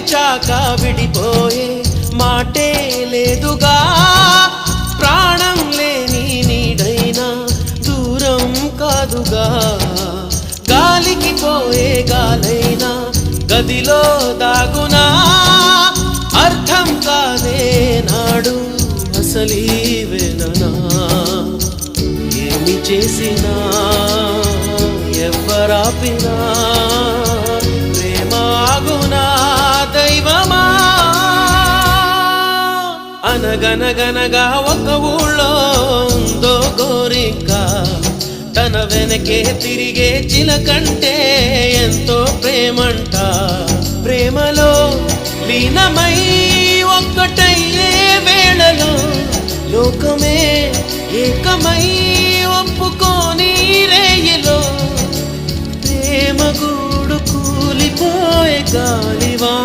ప్రేమించాక విడిపోయే మాటే లేదుగా, ప్రాణం లేని నీడైనా దూరం కాదుగా, గాలికి పోయే గాలైనా గదిలో దాగునా, అర్థం కాదే నాడు అసలీ వేదనా, ఏమి చేసినా ఎవ్వరాపినా ప్రేమ ఆగునా దైవమా. అనగనగనగా ఒక ఊళ్ళో ఉందో గోరిక, తన వెనకే తిరిగే చిలకంటే ఎంతో ప్రేమంట, ప్రేమలో లీనమై ఒక్కటయ్యే వేళలో లోకమే ఏకమై ఒప్పుకోని రేయిలో ప్రేమ గూడు కూలిపోయే గాలివా.